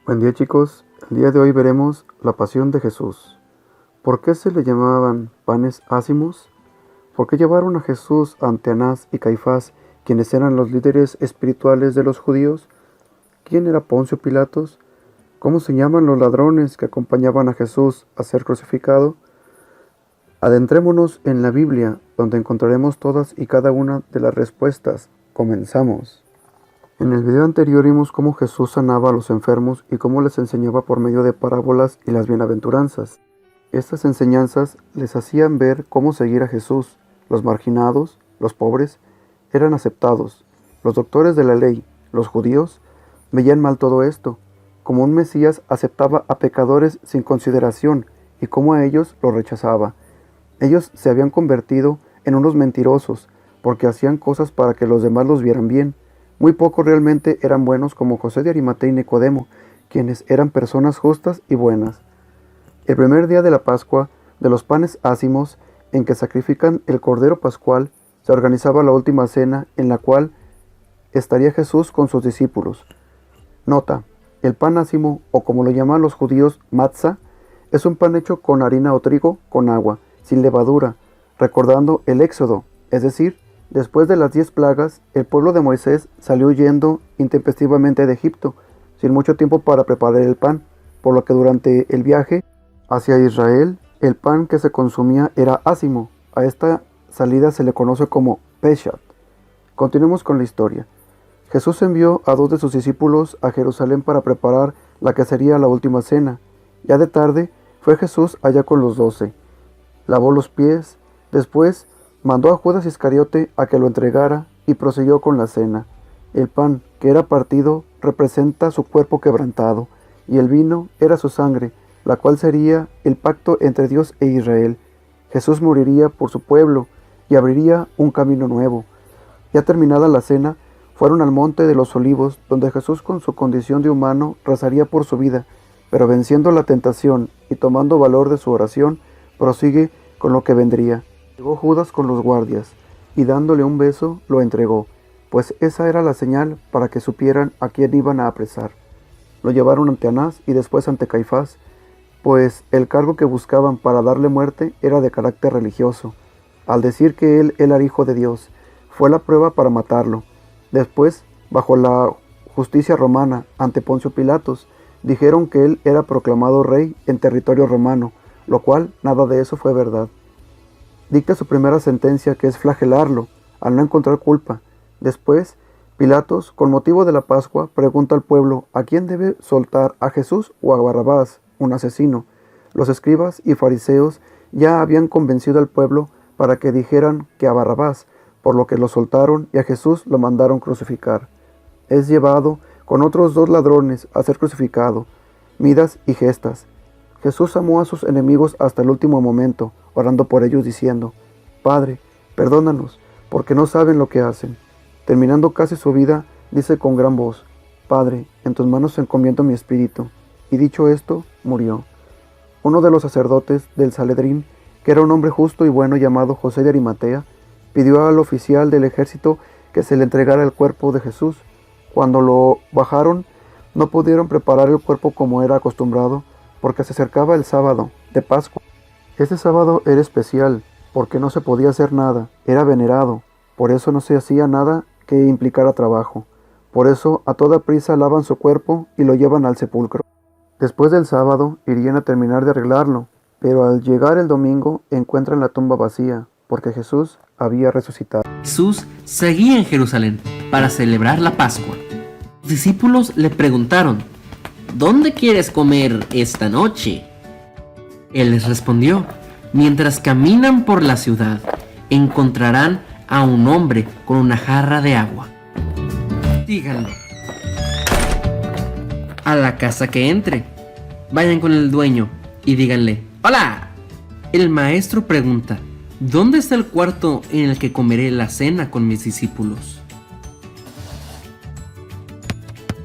Buen día, chicos. El día de hoy veremos la pasión de Jesús. ¿Por qué se le llamaban panes ácimos? ¿Por qué llevaron a Jesús ante Anás y Caifás, quienes eran los líderes espirituales de los judíos? ¿Quién era Poncio Pilatos? ¿Cómo se llaman los ladrones que acompañaban a Jesús a ser crucificado? Adentrémonos en la Biblia, donde encontraremos todas y cada una de las respuestas. Comenzamos. En el video anterior vimos cómo Jesús sanaba a los enfermos y cómo les enseñaba por medio de parábolas y las bienaventuranzas. Estas enseñanzas les hacían ver cómo seguir a Jesús. Los marginados, los pobres, eran aceptados. Los doctores de la ley, los judíos, veían mal todo esto. Como un Mesías aceptaba a pecadores sin consideración y cómo a ellos los rechazaba. Ellos se habían convertido en unos mentirosos porque hacían cosas para que los demás los vieran bien. Muy pocos realmente eran buenos, como José de Arimatea y Nicodemo, quienes eran personas justas y buenas. El primer día de la Pascua, de los panes ácimos, en que sacrifican el Cordero Pascual, se organizaba la última cena en la cual estaría Jesús con sus discípulos. Nota: el pan ácimo, o como lo llaman los judíos, matzá, es un pan hecho con harina o trigo con agua, sin levadura, recordando el Éxodo, es decir, después de las 10 plagas, el pueblo de Moisés salió huyendo intempestivamente de Egipto, sin mucho tiempo para preparar el pan, por lo que durante el viaje hacia Israel, el pan que se consumía era ácimo. A esta salida se le conoce como Peshat. Continuemos con la historia. Jesús envió a 2 de sus discípulos a Jerusalén para preparar la que sería la última cena. Ya de tarde, fue Jesús allá con los 12. Lavó los pies, después mandó a Judas Iscariote a que lo entregara y prosiguió con la cena. El pan que era partido representa su cuerpo quebrantado, y el vino era su sangre, la cual sería el pacto entre Dios e Israel. Jesús moriría por su pueblo y abriría un camino nuevo. Ya terminada la cena, fueron al monte de los Olivos, donde Jesús, con su condición de humano, rezaría por su vida, pero venciendo la tentación y tomando valor de su oración, prosigue con lo que vendría. Llegó Judas con los guardias, y dándole un beso, lo entregó, pues esa era la señal para que supieran a quién iban a apresar. Lo llevaron ante Anás y después ante Caifás, pues el cargo que buscaban para darle muerte era de carácter religioso. Al decir que él era hijo de Dios, fue la prueba para matarlo. Después, bajo la justicia romana, ante Poncio Pilatos, dijeron que él era proclamado rey en territorio romano, lo cual nada de eso fue verdad. Dicta su primera sentencia, que es flagelarlo, al no encontrar culpa. Después, Pilatos, con motivo de la Pascua, pregunta al pueblo a quién debe soltar, a Jesús o a Barrabás, un asesino. Los escribas y fariseos ya habían convencido al pueblo para que dijeran que a Barrabás, por lo que lo soltaron, y a Jesús lo mandaron crucificar. Es llevado con otros 2 ladrones a ser crucificado, Midas y Gestas. Jesús amó a sus enemigos hasta el último momento, orando por ellos diciendo: Padre, perdónanos, porque no saben lo que hacen. Terminando casi su vida, dice con gran voz: Padre, en tus manos encomiendo mi espíritu. Y dicho esto, murió. Uno de los sacerdotes del Sanedrín, que era un hombre justo y bueno llamado José de Arimatea, pidió al oficial del ejército que se le entregara el cuerpo de Jesús. Cuando lo bajaron, no pudieron preparar el cuerpo como era acostumbrado, porque se acercaba el sábado de Pascua. Este sábado era especial, porque no se podía hacer nada, era venerado, por eso no se hacía nada que implicara trabajo. Por eso a toda prisa lavan su cuerpo y lo llevan al sepulcro. Después del sábado irían a terminar de arreglarlo, pero al llegar el domingo encuentran la tumba vacía, porque Jesús había resucitado. Jesús seguía en Jerusalén para celebrar la Pascua. Los discípulos le preguntaron: ¿Dónde quieres comer esta noche? Él les respondió: mientras caminan por la ciudad, encontrarán a un hombre con una jarra de agua. Díganlo. A la casa que entre, vayan con el dueño y díganle: ¡Hola! El maestro pregunta: ¿dónde está el cuarto en el que comeré la cena con mis discípulos?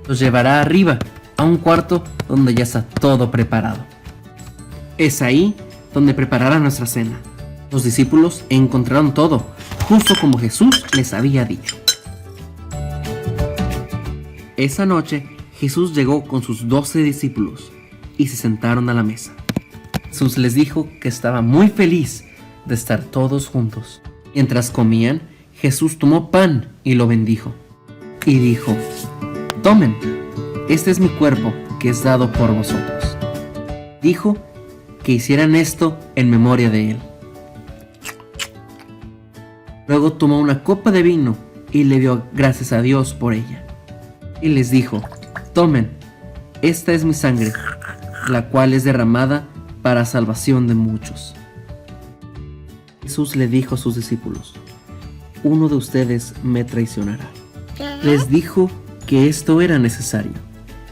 Los llevará arriba, a un cuarto donde ya está todo preparado. Es ahí donde preparará nuestra cena. Los discípulos encontraron todo, justo como Jesús les había dicho. Esa noche, Jesús llegó con sus 12 discípulos y se sentaron a la mesa. Jesús les dijo que estaba muy feliz de estar todos juntos. Mientras comían, Jesús tomó pan y lo bendijo. Y dijo: tomen, este es mi cuerpo que es dado por vosotros. Dijo que hicieran esto en memoria de él. Luego tomó una copa de vino y le dio gracias a Dios por ella. Y les dijo: tomen, esta es mi sangre, la cual es derramada para salvación de muchos. Jesús le dijo a sus discípulos: uno de ustedes me traicionará. Les dijo que esto era necesario,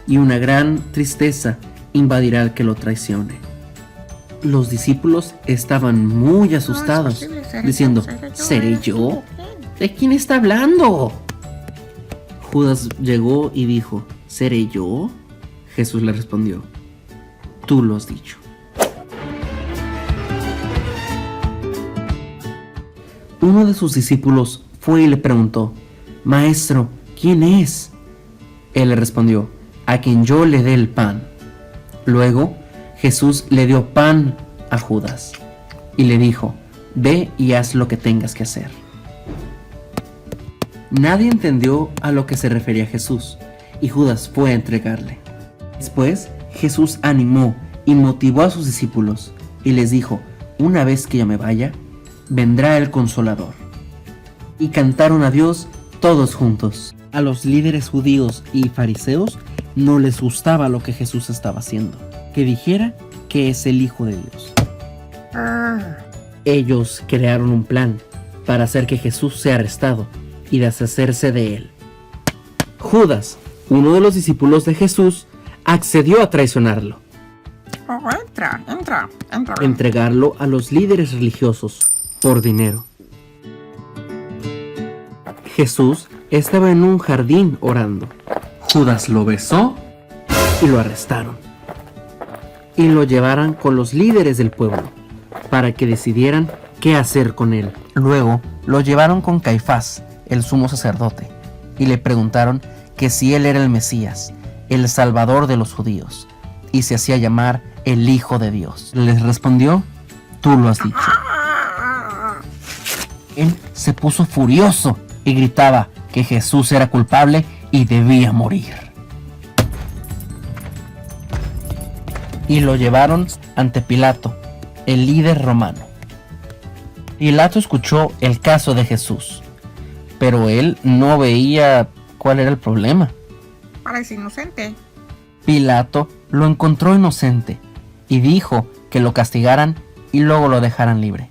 y una gran tristeza invadirá al que lo traicione. Los discípulos estaban muy asustados, diciendo: ¿seré yo? ¿De quién está hablando? Judas llegó y dijo: ¿seré yo? Jesús le respondió: tú lo has dicho. Uno de sus discípulos fue y le preguntó: Maestro, ¿quién es? Él le respondió: a quien yo le dé el pan. Luego Jesús le dio pan a Judas y le dijo: ve y haz lo que tengas que hacer. Nadie entendió a lo que se refería Jesús, y Judas fue a entregarle. Después Jesús animó y motivó a sus discípulos y les dijo: una vez que yo me vaya, vendrá el Consolador. Y cantaron a Dios todos juntos. A los líderes judíos y fariseos no les gustaba lo que Jesús estaba haciendo, que dijera que es el Hijo de Dios. Ellos crearon un plan para hacer que Jesús sea arrestado y deshacerse de él. Judas, uno de los discípulos de Jesús, accedió a traicionarlo. Entra. Entregarlo a los líderes religiosos por dinero. Jesús estaba en un jardín orando. Judas lo besó y lo arrestaron. Y lo llevaron con los líderes del pueblo para que decidieran qué hacer con él. Luego lo llevaron con Caifás, el sumo sacerdote, y le preguntaron que si él era el Mesías, el Salvador de los judíos, y se hacía llamar el Hijo de Dios. Les respondió: tú lo has dicho. Él se puso furioso y gritaba que Jesús era culpable y debía morir. Y lo llevaron ante Pilato, el líder romano. Pilato escuchó el caso de Jesús, pero él no veía cuál era el problema. Parece inocente. Pilato lo encontró inocente y dijo que lo castigaran y luego lo dejaran libre.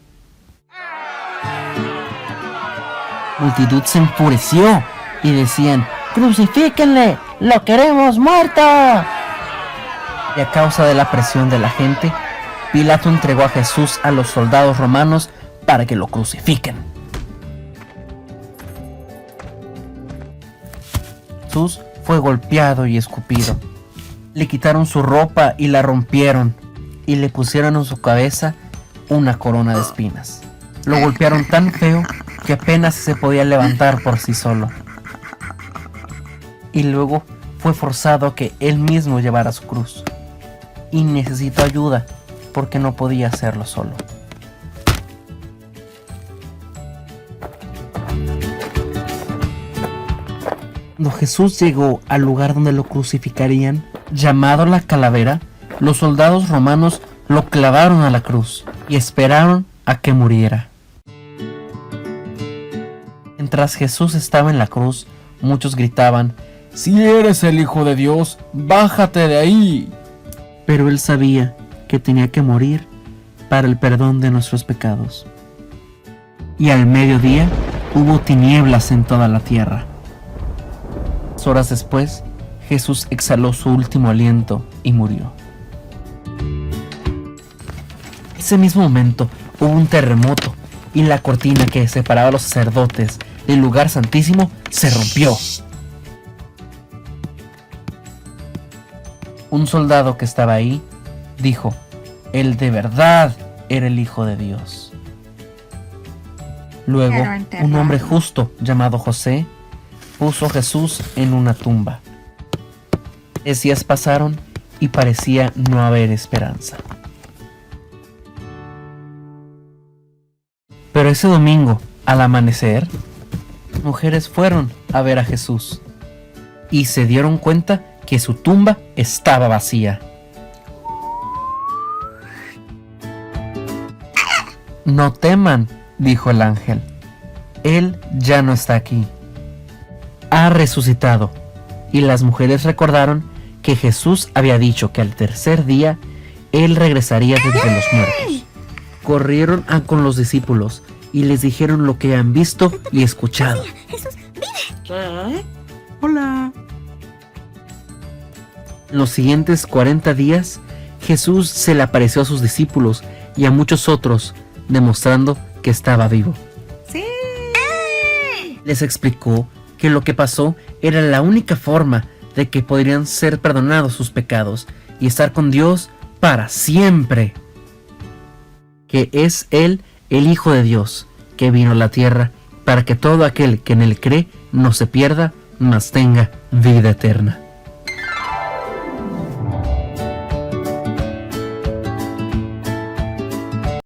La multitud se enfureció y decían: ¡crucifíquenle! ¡Lo queremos muerto! Y a causa de la presión de la gente, Pilato entregó a Jesús a los soldados romanos para que lo crucifiquen. Jesús fue golpeado y escupido. Le quitaron su ropa y la rompieron, y le pusieron en su cabeza una corona de espinas. Lo golpearon tan feo que apenas se podía levantar por sí solo. Y luego fue forzado a que él mismo llevara su cruz. Y necesitó ayuda porque no podía hacerlo solo. Cuando Jesús llegó al lugar donde lo crucificarían, llamado la calavera, los soldados romanos lo clavaron a la cruz y esperaron a que muriera. Mientras Jesús estaba en la cruz, muchos gritaban: «Si eres el Hijo de Dios, bájate de ahí». Pero él sabía que tenía que morir para el perdón de nuestros pecados. Y al mediodía hubo tinieblas en toda la tierra. Horas después, Jesús exhaló su último aliento y murió. Ese mismo momento hubo un terremoto y la cortina que separaba a los sacerdotes del lugar santísimo se rompió. Un soldado que estaba ahí dijo: «Él de verdad era el Hijo de Dios». Luego, un hombre justo llamado José puso a Jesús en una tumba. 3 días pasaron y parecía no haber esperanza. Pero ese domingo, al amanecer, mujeres fueron a ver a Jesús y se dieron cuenta que su tumba estaba vacía. No teman, dijo el ángel. Él ya no está aquí. Ha resucitado. Y las mujeres recordaron que Jesús había dicho que al tercer día Él regresaría de entre los muertos. Corrieron con los discípulos y les dijeron lo que han visto y escuchado. Jesús vive. Hola. En los siguientes 40 días, Jesús se le apareció a sus discípulos y a muchos otros, demostrando que estaba vivo. Sí. Les explicó que lo que pasó era la única forma de que podrían ser perdonados sus pecados y estar con Dios para siempre. Que es Él, el Hijo de Dios, que vino a la tierra para que todo aquel que en Él cree no se pierda, mas tenga vida eterna.